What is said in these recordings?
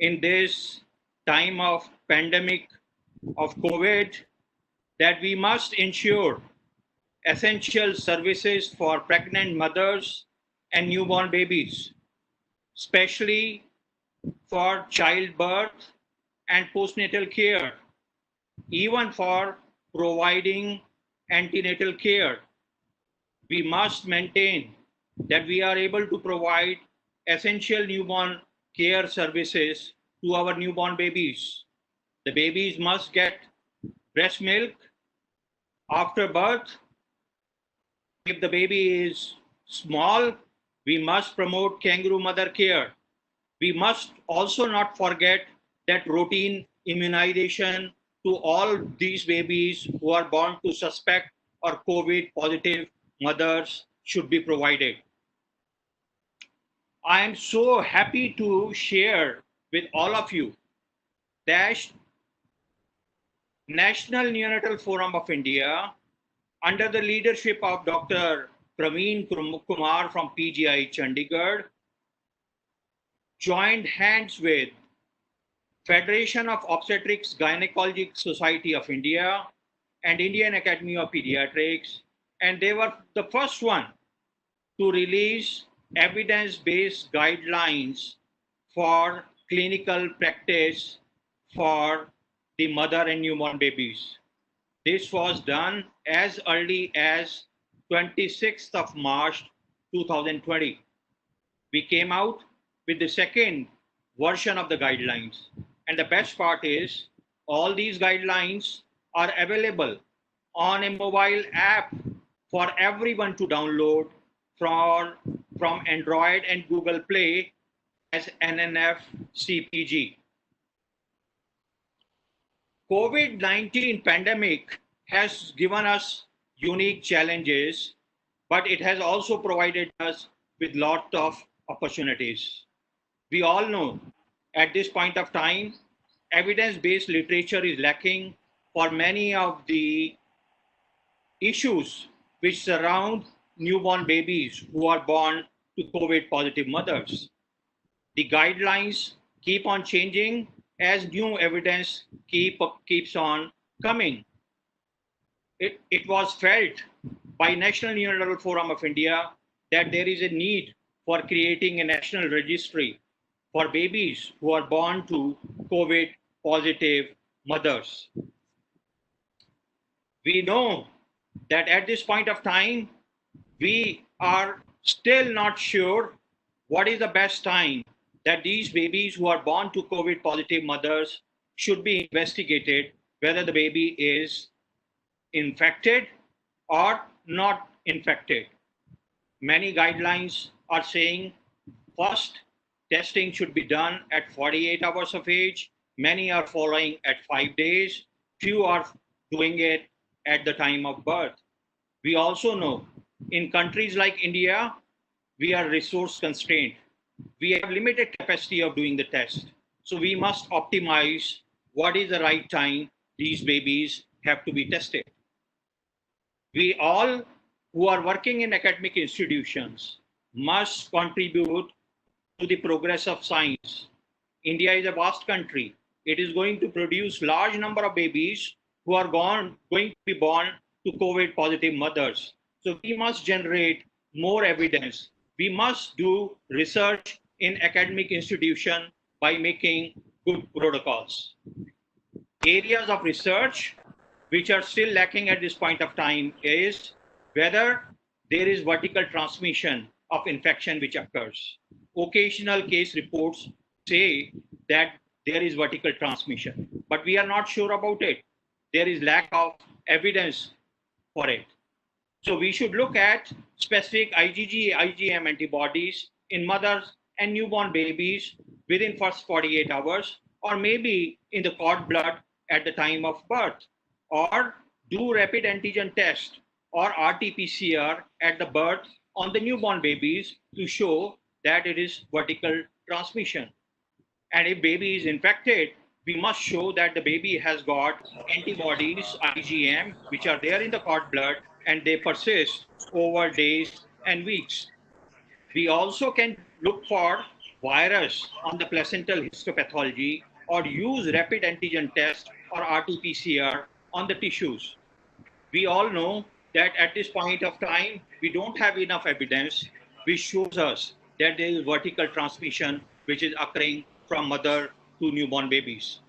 in this time of pandemic of COVID that we must ensure essential services for pregnant mothers and newborn babies, especially for childbirth and postnatal care, even for providing antenatal care. We must maintain that we are able to provide essential newborn care services to our newborn babies. The babies must get breast milk after birth. If the baby is small, we must promote kangaroo mother care. We must also not forget that routine immunization to all these babies who are born to suspect or COVID positive mothers should be provided. I am so happy to share with all of you that National Neonatal Forum of India, under the leadership of Dr. Praveen Kumar from PGI Chandigarh, joined hands with Federation of Obstetrics Gynecologic Society of India and Indian Academy of Pediatrics, and they were the first one to release evidence-based guidelines for clinical practice for the mother and newborn babies. This was done as early as 26th of March 2020. We came out with the second version of the guidelines. And the best part is all these guidelines are available on a mobile app for everyone to download from Android and Google Play as NNF CPG. COVID-19 pandemic has given us unique challenges, but it has also provided us with lot of opportunities. We all know at this point of time, evidence-based literature is lacking for many of the issues which surround newborn babies who are born to COVID positive mothers. The guidelines keep on changing as new evidence keeps on coming. It was felt by National Neonatal Forum of India that there is a need for creating a national registry for babies who are born to COVID positive mothers. We know that at this point of time, we are still not sure what is the best time that these babies who are born to COVID positive mothers should be investigated whether the baby is infected or not infected. Many guidelines are saying first testing should be done at 48 hours of age. Many are following at 5 days. Few are doing it at the time of birth. We also know in countries like India, we are resource constrained. We have limited capacity of doing the test. So we must optimize what is the right time these babies have to be tested. We all who are working in academic institutions must contribute to the progress of science. India is a vast country. It is going to produce large number of babies who are going to be born to COVID positive mothers. So we must generate more evidence. We must do research in academic institution by making good protocols. Areas of research which are still lacking at this point of time is whether there is vertical transmission of infection which occurs. Occasional case reports say that there is vertical transmission, but we are not sure about it. There is lack of evidence for it. So we should look at specific IgG, IgM antibodies in mothers and newborn babies within first 48 hours, or maybe in the cord blood at the time of birth, or do rapid antigen test or RT-PCR at the birth on the newborn babies to show that it is vertical transmission. And if baby is infected, we must show that the baby has got antibodies, IgM, which are there in the cord blood, and they persist over days and weeks. We also can look for virus on the placental histopathology or use rapid antigen test or RT-PCR on the tissues. We all know that at this point of time, we don't have enough evidence which shows us that there is vertical transmission which is occurring from mother to newborn babies.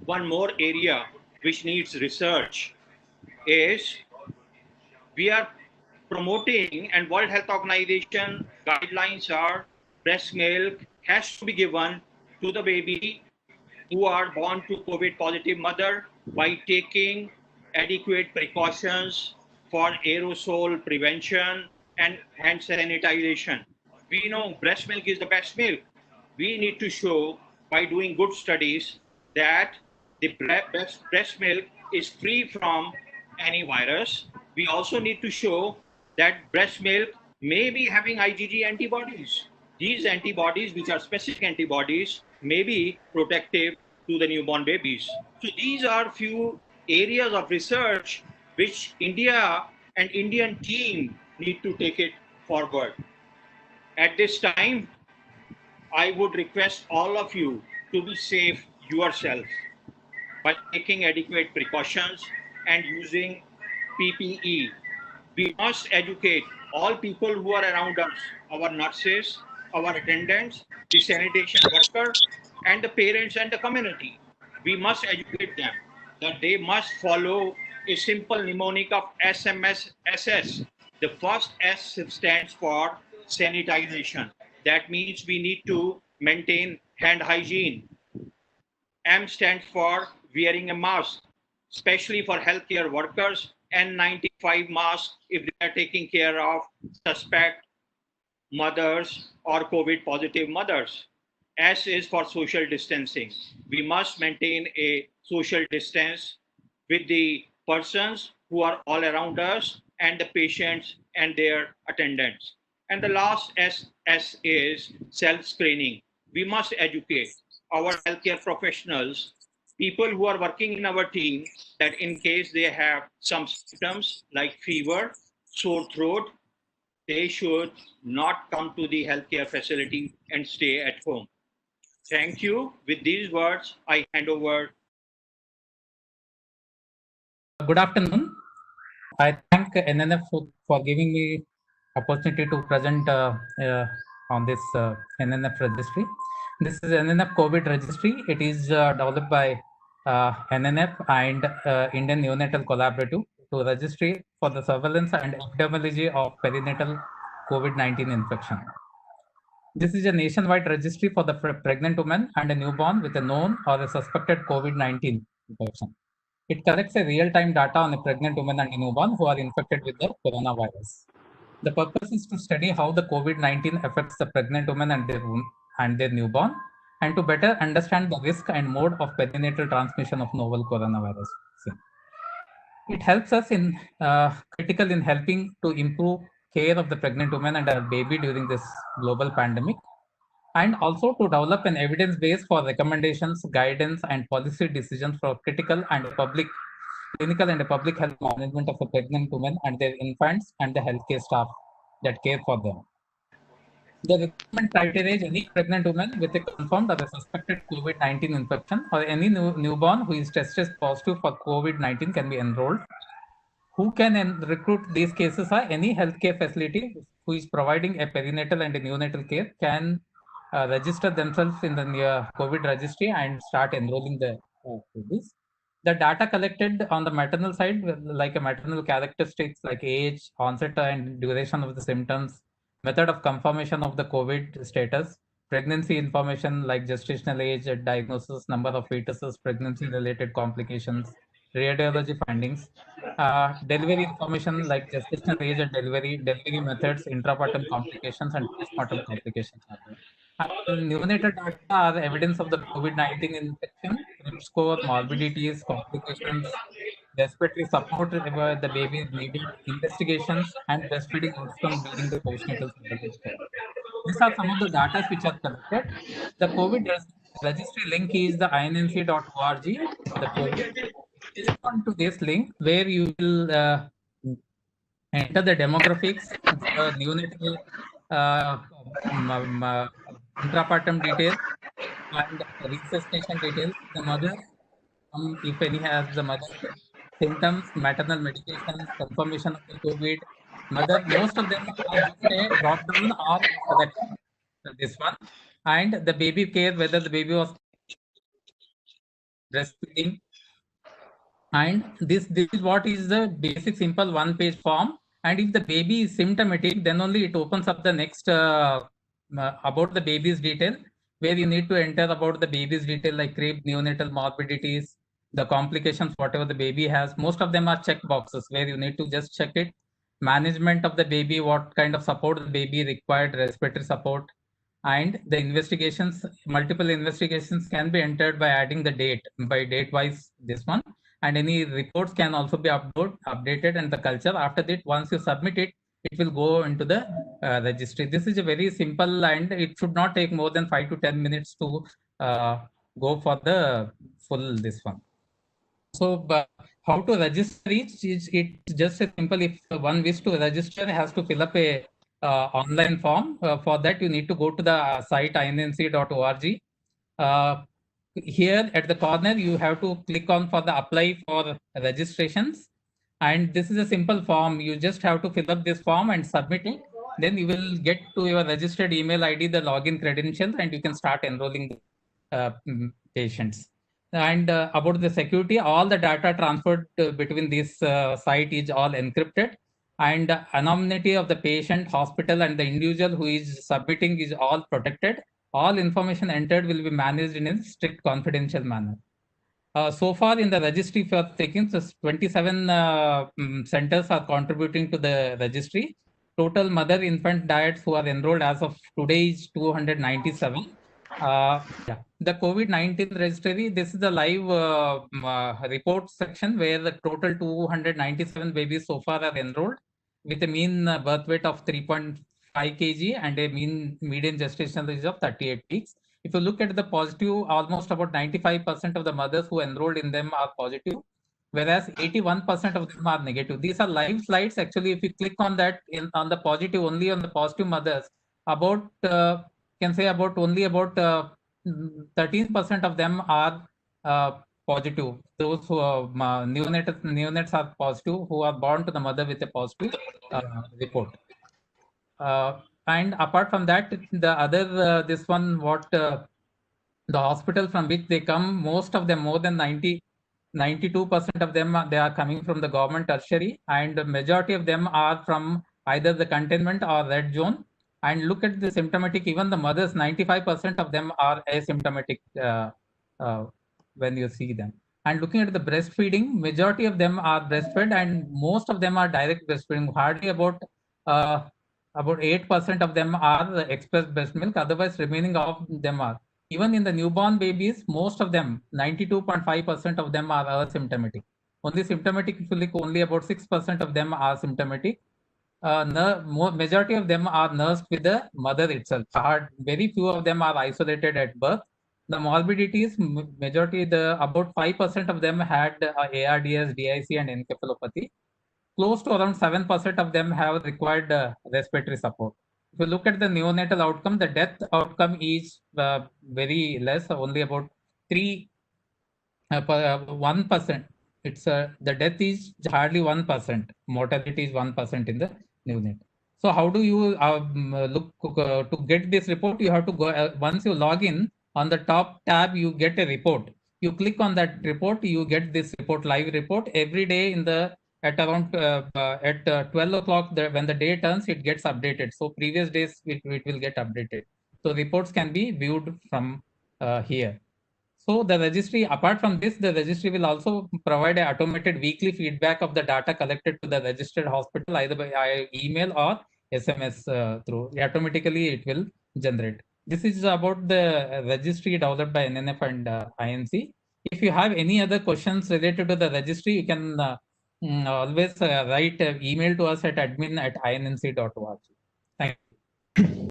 One more area which needs research is we are promoting, and World Health Organization guidelines are breast milk has to be given to the baby who are born to COVID positive mother by taking adequate precautions for aerosol prevention and hand sanitization. We know breast milk is the best milk. We need to show by doing good studies that the breast milk is free from any virus. We also need to show that breast milk may be having IgG antibodies. These antibodies, which are specific antibodies, may be protective to the newborn babies. So these are few areas of research which India and Indian team need to take it forward. At this time, I would request all of you to be safe yourself by taking adequate precautions and using PPE. We must educate all people who are around us, our nurses, our attendants, the sanitation worker, and the parents and the community. We must educate them that they must follow a simple mnemonic of SMSSS. The first S stands for sanitization. That means we need to maintain hand hygiene. M stands for wearing a mask, especially for healthcare workers, N95 mask if they are taking care of suspect mothers or COVID positive mothers. S is for social distancing. We must maintain a social distance with the persons who are all around us and the patients and their attendants. And the last S is self-screening. We must educate our healthcare professionals, people who are working in our team, that in case they have some symptoms like fever, sore throat, they should not come to the healthcare facility and stay at home. Thank you. With these words, I hand over. Good afternoon. I thank NNF for giving me opportunity to present on this NNF registry. This is NNF COVID registry. It is developed by NNF and Indian Neonatal Collaborative to registry for the surveillance and epidemiology of perinatal COVID-19 infection. This is a nationwide registry for the pregnant woman and a newborn with a known or a suspected COVID-19 infection. It collects a real-time data on a pregnant woman and a newborn who are infected with the coronavirus. The purpose is to study how the COVID-19 affects the pregnant woman and their newborn, and to better understand the risk and mode of perinatal transmission of novel coronavirus. It helps us in critical in helping to improve care of the pregnant woman and her baby during this global pandemic, and also to develop an evidence base for recommendations, guidance, and policy decisions for critical and clinical and public health management of a pregnant woman and their infants and the healthcare staff that care for them. The recruitment criteria is any pregnant woman with a confirmed or a suspected COVID-19 infection or any newborn who is tested positive for COVID-19 can be enrolled. Who can recruit these cases are any healthcare facility who is providing a perinatal and a neonatal care can register themselves in the COVID registry and start enrolling the babies. The data collected on the maternal side, like a maternal characteristics like age, onset and duration of the symptoms, method of confirmation of the COVID status, pregnancy information like gestational age, diagnosis, number of fetuses, pregnancy-related complications, radiology findings, delivery information like gestational age and delivery methods, intrapartum complications, and postpartum complications are there. Neonatal data are the evidence of the COVID-19 infection, CRIP score, morbidities, complications, respiratory support the baby is needed, investigations, and breastfeeding outcome during the postnatal surveillance care. These are some of the data which are collected. The COVID registry link is the inmc.org. The COVID. Click on to this link where you will enter the demographics, the neonatal intrapartum details and resuscitation details. The mother, if any has the mother symptoms, maternal medications, confirmation of the COVID. Mother, most of them are just a drop down or selection. This one, and the baby care, whether the baby was breastfeeding, and this is what is the basic simple one page form. And if the baby is symptomatic, then only it opens up the next about the baby's detail, where you need to enter about the baby's detail like crib, neonatal morbidities, the complications, whatever the baby has. Most of them are check boxes where you need to just check it. Management of the baby, what kind of support the baby required, respiratory support, and the investigations, multiple investigations can be entered by adding the date, by date wise this one, and any reports can also be updated, and the culture after that, once you submit it, it will go into the registry. This is a very simple, and it should not take more than 5 to 10 minutes to go for the full this one. So how to register it's just a simple, if one wish to register, has to fill up a online form. For that, you need to go to the site innc.org. Here at the corner, you have to click on for the apply for registrations. And this is a simple form. You just have to fill up this form and submit it. Then you will get to your registered email ID, the login credentials, and you can start enrolling patients. And about the security, all the data transferred between this site is all encrypted, and anonymity of the patient, hospital, and the individual who is submitting is all protected. All information entered will be managed in a strict confidential manner. So far in the registry for taking, 27 centers are contributing to the registry. Total mother infant diets who are enrolled as of today is 297. Yeah. The COVID-19 registry, this is the live report section where the total 297 babies so far are enrolled with a mean birth weight of 3.5 kg and a median gestational age of 38 weeks. If you look at the positive, almost about 95% of the mothers who enrolled in them are positive, whereas 81% of them are negative. These are live slides. Actually, if you click on that, on the positive, only on the positive mothers, about can say about only about 13% of them are positive. Those who are neonates are positive, who are born to the mother with a positive report. And apart from that, the other this one, what the hospital from which they come, most of them, more than 92% of them, they are coming from the government tertiary, and the majority of them are from either the containment or red zone. And look at the symptomatic, even the mothers, 95% of them are asymptomatic when you see them. And looking at the breastfeeding, majority of them are breastfed, and most of them are direct breastfeeding. Hardly about 8% of them are express breast milk. Otherwise, remaining of them are. Even in the newborn babies, most of them, 92.5% of them are asymptomatic. Only symptomatic, if you look, only about 6% of them are symptomatic. Majority of them are nursed with the mother itself. Very few of them are isolated at birth. The morbidities, majority, about 5% of them had ARDS, DIC, and encephalopathy. Close to around 7% of them have required respiratory support. If you look at the neonatal outcome, the death outcome is very less, only about 1%. It's the death is hardly 1%. Mortality is 1% in the neonate. So how do you look to get this report? You have to go once you log in, on the top tab you get a report. You click on that report, you get this report, live report every day in the at around 12 o'clock. When the day turns, it gets updated. So previous days it will get updated. So reports can be viewed from here. So the registry, apart from this, the registry will also provide an automated weekly feedback of the data collected to the registered hospital, either by email or SMS through. Automatically, it will generate. This is about the registry developed by NNF and INC. If you have any other questions related to the registry, you can always write email to us at admin@innc.org. Thank you.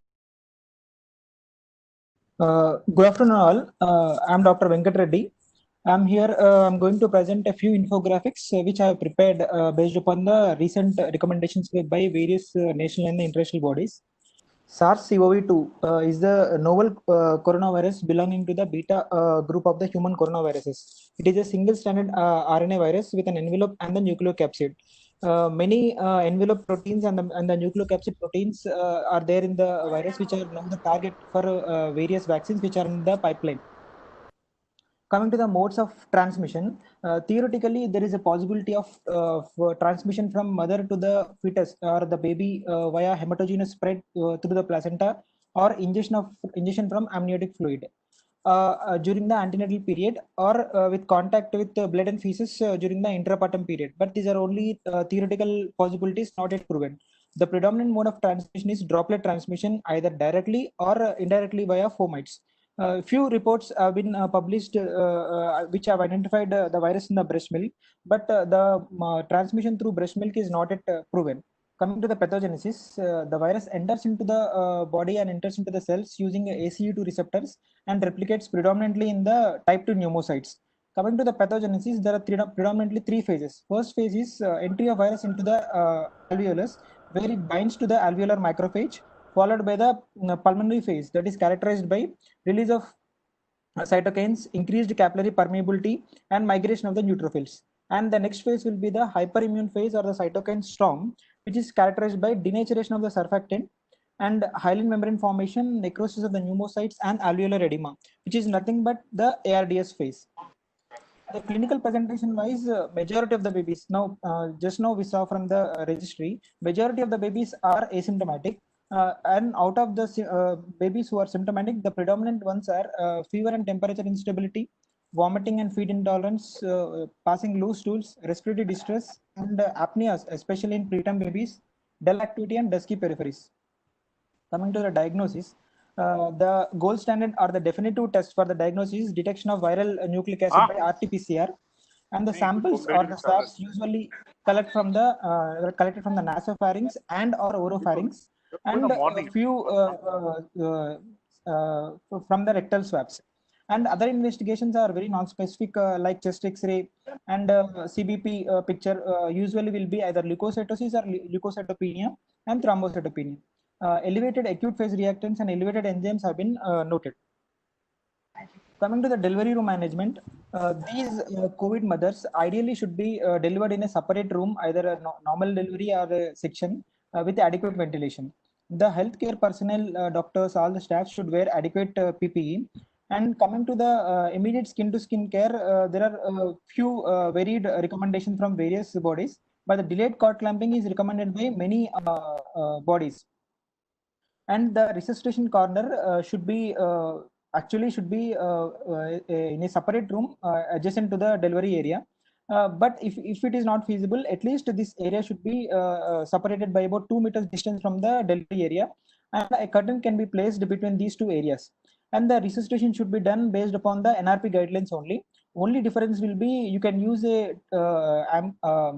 Good afternoon all. I'm Dr. Venkat Reddy. I'm here. I'm going to present a few infographics which I have prepared based upon the recent recommendations by various national and international bodies. SARS-CoV-2 is the novel coronavirus belonging to the beta group of the human coronaviruses. It is a single-stranded RNA virus with an envelope and the nucleocapsid. Many envelope proteins and the nucleocapsid proteins are there in the virus, which are now the target for various vaccines which are in the pipeline. Coming to the modes of transmission, theoretically there is a possibility of transmission from mother to the fetus or the baby via hematogenous spread through the placenta or ingestion from amniotic fluid during the antenatal period, or with contact with blood and feces during the intrapartum period. But these are only theoretical possibilities, not yet proven. The predominant mode of transmission is droplet transmission, either directly or indirectly via fomites. Few reports have been published which have identified the virus in the breast milk, but the transmission through breast milk is not yet proven. Coming to the pathogenesis, the virus enters into the body and enters into the cells using ACE2 receptors and replicates predominantly in the type 2 pneumocytes. Coming to the pathogenesis, there are predominantly three phases. First phase is entry of virus into the alveolus, where it binds to the alveolar macrophage, followed by the pulmonary phase, that is characterized by release of cytokines, increased capillary permeability, and migration of the neutrophils. And the next phase will be the hyperimmune phase or the cytokine storm, which is characterized by denaturation of the surfactant and hyaline membrane formation, necrosis of the pneumocytes, and alveolar edema, which is nothing but the ARDS phase. The clinical presentation wise, majority of the babies, now just now we saw from the registry, majority of the babies are asymptomatic, and out of the babies who are symptomatic, the predominant ones are fever and temperature instability, vomiting and feed intolerance, passing loose stools, respiratory distress, and apneas, especially in preterm babies, dull activity, and dusky peripheries. Coming to the diagnosis, the gold standard or the definitive test for the diagnosis is detection of viral nucleic acid by RT-PCR, and the samples or the swabs usually collected from the nasopharynx and or oropharynx, and a few from the rectal swabs. And other investigations are very non-specific, like chest X-ray and CBP picture usually will be either leukocytosis or leukocytopenia and thrombocytopenia. Elevated acute phase reactants and elevated enzymes have been noted. Coming to the delivery room management, these COVID mothers ideally should be delivered in a separate room, either a normal delivery or a section with adequate ventilation. The healthcare personnel, doctors, all the staff should wear adequate PPE. And coming to the immediate skin to skin care, there are a few varied recommendations from various bodies, but the delayed cord clamping is recommended by many bodies. And the resuscitation corner should be in a separate room adjacent to the delivery area. But if it is not feasible, at least this area should be separated by about 2 meters distance from the delivery area, and a curtain can be placed between these two areas. And the resuscitation should be done based upon the NRP guidelines only. Only difference will be you can use a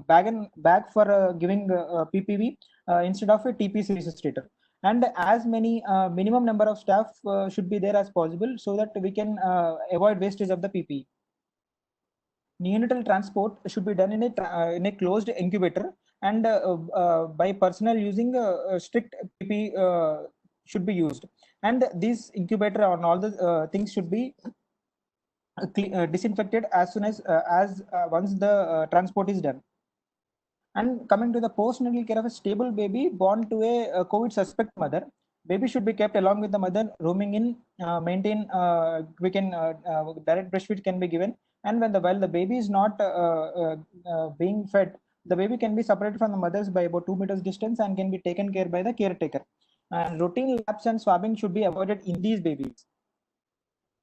bag for giving PPV instead of a TPC resuscitator. And as many minimum number of staff should be there as possible, so that we can avoid wastage of the PPE. Neonatal transport should be done in a closed incubator, and by personnel using strict PPE should be used. And this incubator and all the things should be disinfected as soon as once the transport is done. And coming to the postnatal care of a stable baby born to a COVID suspect mother, baby should be kept along with the mother, roaming in, maintain, we can direct breastfeed can be given. And while the baby is not being fed, the baby can be separated from the mothers by about 2 meters distance and can be taken care by the caretaker. And routine labs and swabbing should be avoided in these babies.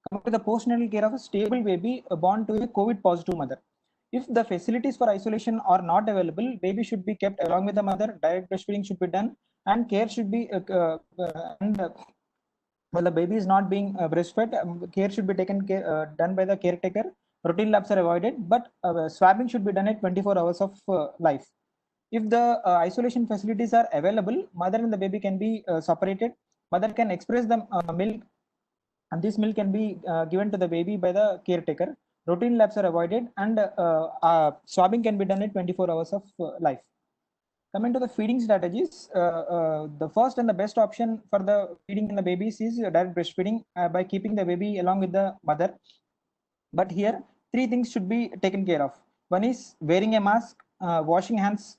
Coming to the postnatal care of a stable baby born to a COVID positive mother. If the facilities for isolation are not available, baby should be kept along with the mother, direct breastfeeding should be done, and care should be, while the baby is not being breastfed, care should be done by the caretaker. Routine labs are avoided, but swabbing should be done at 24 hours of life. If the isolation facilities are available, mother and the baby can be separated. Mother can express the milk, and this milk can be given to the baby by the caretaker. Routine labs are avoided, and swabbing can be done at 24 hours of life. Coming to the feeding strategies, the first and the best option for the feeding in the babies is direct breastfeeding by keeping the baby along with the mother. But here, three things should be taken care of. One is wearing a mask, washing hands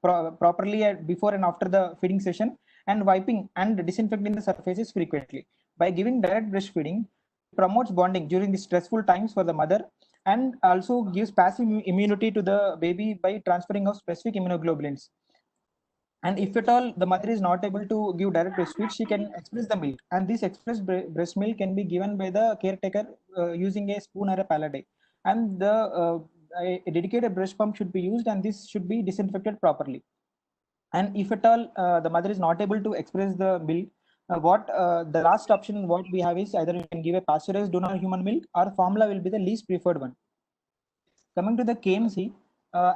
properly before and after the feeding session, and wiping and disinfecting the surfaces frequently. By giving direct breastfeeding, promotes bonding during the stressful times for the mother, and also gives passive immunity to the baby by transferring of specific immunoglobulins. And if at all the mother is not able to give direct breastfeed, she can express the milk. And this expressed breast milk can be given by the caretaker using a spoon or a palate. And a dedicated breast pump should be used, and this should be disinfected properly. And if at all the mother is not able to express the milk, the last option what we have is either you can give a pasteurized donor human milk, or formula will be the least preferred one. Coming to the KMC,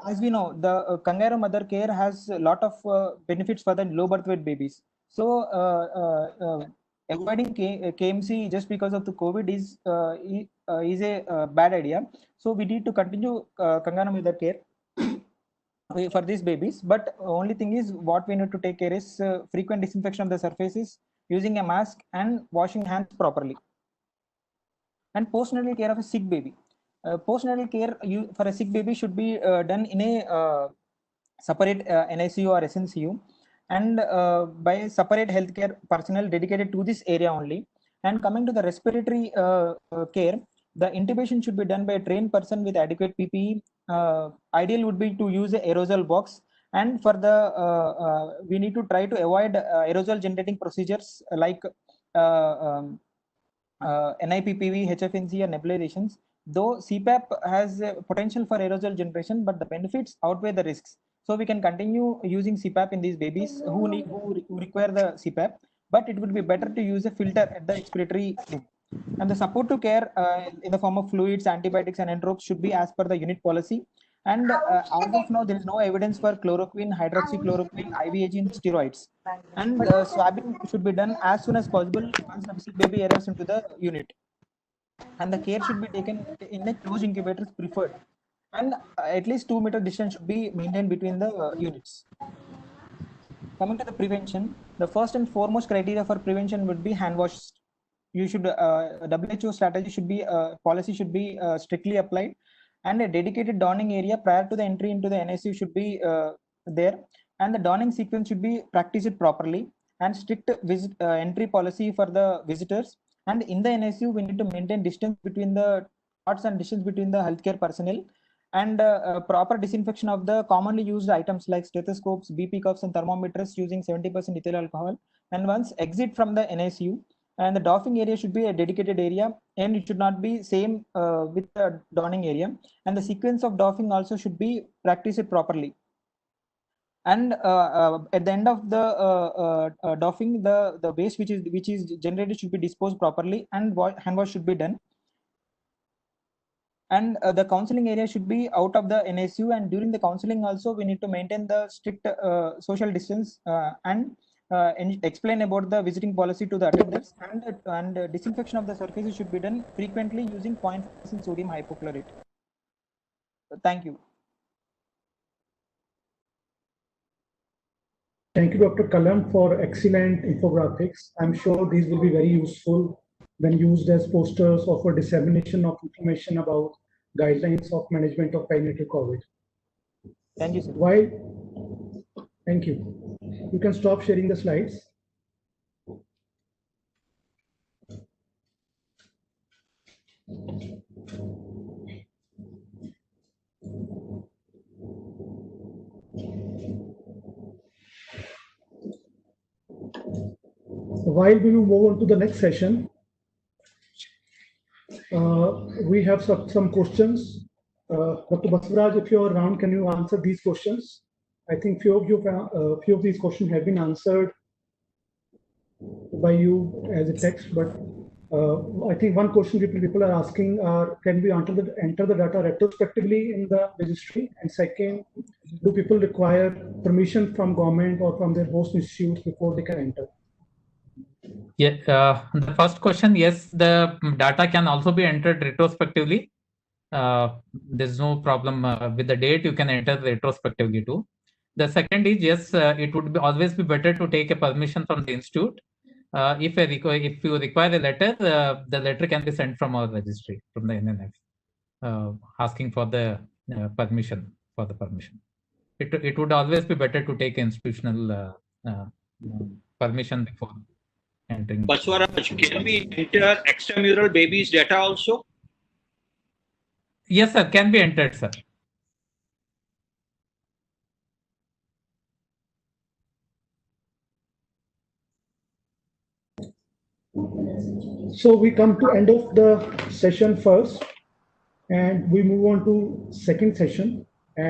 as we know, the kangaroo mother care has a lot of benefits for the low birth weight babies. So avoiding KMC just because of the COVID is a bad idea. So we need to continue kangaroo mother care for these babies. But only thing is what we need to take care is frequent disinfection of the surfaces, using a mask, and washing hands properly. And postnatal care of a sick baby. Postnatal care for a sick baby should be done in a separate NICU or SNCU, and by separate healthcare personnel dedicated to this area only. And coming to the respiratory care, the intubation should be done by a trained person with adequate PPE. Ideal would be to use an aerosol box. And for the we need to try to avoid aerosol generating procedures like NIPPV, HFNC, or nebulizations. Though CPAP has a potential for aerosol generation, but the benefits outweigh the risks. So we can continue using CPAP in these babies who require the CPAP, but it would be better to use a filter at the expiratory room. And the supportive care in the form of fluids, antibiotics, and entropes should be as per the unit policy. And as of now, there is no evidence for chloroquine, hydroxychloroquine, IVIG, and steroids. And swabbing should be done as soon as possible once the sick baby arrives into the unit. And the care should be taken in a closed incubator is preferred. And at least 2 meter distance should be maintained between the units. Coming to the prevention, the first and foremost criteria for prevention would be hand wash. You should WHO strategy should be policy should be strictly applied, and a dedicated donning area prior to the entry into the NICU should be there, and the donning sequence should be practiced properly, and strict entry policy for the visitors. And in the NICU, we need to maintain distance between the cots and distance between the healthcare personnel, and proper disinfection of the commonly used items like stethoscopes, BP cuffs, and thermometers using 70% ethyl alcohol. And once exit from the NICU, and the doffing area should be a dedicated area, and it should not be same with the donning area. And the sequence of doffing also should be practiced properly. And at the end of the doffing, the waste which is generated should be disposed properly, and hand wash should be done. And the counseling area should be out of the NICU, and during the counseling also we need to maintain the strict social distance, and explain about the visiting policy to the attendants, and disinfection of the surfaces should be done frequently using 0.5% sodium hypochlorite. Thank you. Thank you, Dr. Kalam, for excellent infographics. I'm sure these will be very useful when used as posters or for dissemination of information about guidelines of management of perinatal COVID. Thank you, sir. Why? Thank you. You can stop sharing the slides. While we will move on to the next session, we have some questions. Dr. Basavaraj, if you are around, can you answer these questions? I think few of these questions have been answered by you as a text, but I think one question people are asking are, can we enter the data retrospectively in the registry? And second, do people require permission from government or from their host institutes before they can enter? Yeah, the first question, yes, the data can also be entered retrospectively. There's no problem with the date, you can enter retrospectively too. The second is, yes, it would always be better to take a permission from the institute. If you require a letter, the letter can be sent from our registry, from the NNF, asking for the permission. It would always be better to take institutional permission before entering. Baswaraj, can we enter extramural babies data also? Yes, sir, can be entered, sir. So we come to end of the session first, and we move on to second session.